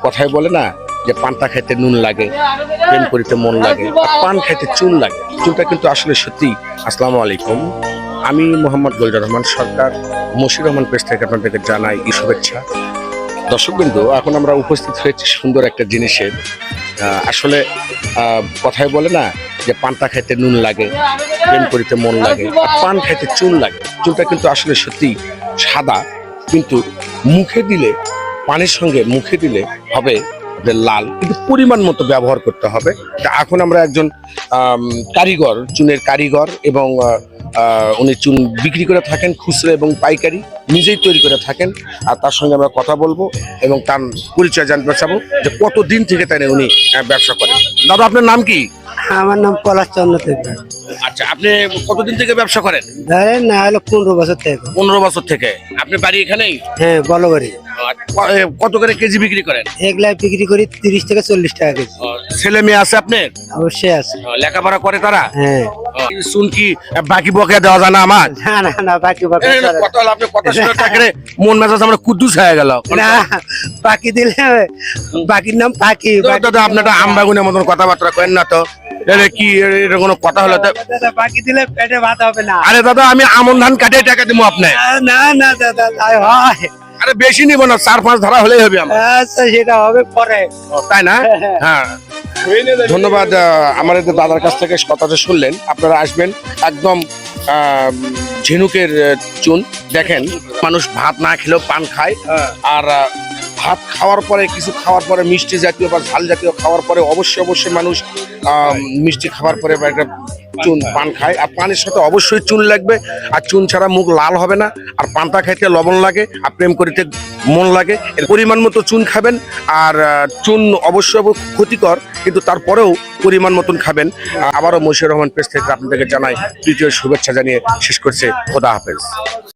কথায় বলে না যে পান্তা খাইতে নুন লাগে, প্রেম করিতে মন লাগে, আর পান খাইতে চুন লাগে। চুনটা কিন্তু আসলে সত্যি। আসসালামু আলাইকুম, আমি মোহাম্মদ গোলজার রহমান সরকার, মশির রহমান পেজ থেকে আপনাদেরকে জানাই শুভেচ্ছা। দর্শকবৃন্দ, এখন আমরা উপস্থিত হয়েছি সুন্দর একটা জিনিসের। আসলে কথায় বলে না যে পান্তা খাইতে নুন লাগে, প্রেম করিতে মন লাগে, আর পান খাইতে চুন লাগে। চুনটা কিন্তু আসলে সত্যি সাদা, কিন্তু মুখে দিলে, পানির সঙ্গে মুখে দিলে হবে লাল, কিন্তু পরিমাণ মতো ব্যবহার করতে হবে। এখন আমরা একজন কারিগর, চুনের কারিগর, এবং উনি চুন বিক্রি করে থাকেন খুচরা এবং পাইকারি, নিজেই তৈরি করে থাকেন। আর তার সঙ্গে আমরা কথা বলবো এবং তার পরিচয় জানতে চাবো যে কতদিন থেকে তাই উনি ব্যবসা করেন। দাদা, আপনার নাম কি? আমার নাম পলাশ চন্দ্র দেবনাথ। আচ্ছা, আপনি কতদিন থেকে ব্যবসা করেন? ধরেন না হলো 15 বছর থেকে। 15 বছর থেকে। আপনি বাড়ি এখানেই? হ্যাঁ, বলো বাড়ি। কত করে কেজি বিক্রি করেন? এগুলা বিক্রি করি 30 থেকে 40 টাকা কেজি। ছেলে মেয়ে আছে আপনার? অবশ্যই আছে। লেখাপড়া করে তারা? হ্যাঁ। শুন কি বাকি বকেয়া দেওয়া যায় না আমার? না না না, বাকি বাকি কথা হলো, আপনি কথা শুনে থাকলে মন মেজাজ আমরা কুদ্দুস হয়ে গেল। না, বাকি দিলে বাকির নাম পাখি। দাদা, আপনি একটা আমবাগুনের মতন কথাবার্তা করেন না তো। এটা কি, এটা কোনো কথা হলো? দাদা, বাকি দিলে পেটে ভাত হবে না। আরে দাদা, আমি আমন ধান কাটিয়ে টাকা দিব আপনি। না না দাদা, তাই হয়? আরে বেশি নিব না, 4-5 ধরা হলেই হবে আমার। আচ্ছা, সেটা হবে পরে। তাই না? হ্যাঁ, ধন্যবাদ। আমার এই দাদার কাছ থেকে কথাটা শুনলেন। আপনারা আসবেন, একদম ঝিনুকের চুন। দেখেন, মানুষ ভাত না খেলেও পান খায়, আর ভাত খাওয়ার পরে, কিছু খাওয়ার পরে, মিষ্টি জাতীয় বা ঝাল জাতীয় খাওয়ার পরে অবশ্যই মানুষ মিষ্টি খাওয়ার পরে একটা চুন পান খায়। আর পানের সাথে অবশ্যই চুন লাগবে, আর চুন ছাড়া মুখ লাল হবে না। আর পান্তা খাইতে লবণ লাগে, আর প্রেম করিতে মন লাগে। এর পরিমাণ মতো চুন খাবেন। আর চুন অবশ্যই ক্ষতিকর, কিন্তু তারপরেও পরিমাণ মতন খাবেন। আবারও মশিউর রহমান পেজ থেকে আপনাদেরকে জানাই তৃতীয় শুভেচ্ছা জানিয়ে শেষ করছে। খোদা হাফেজ।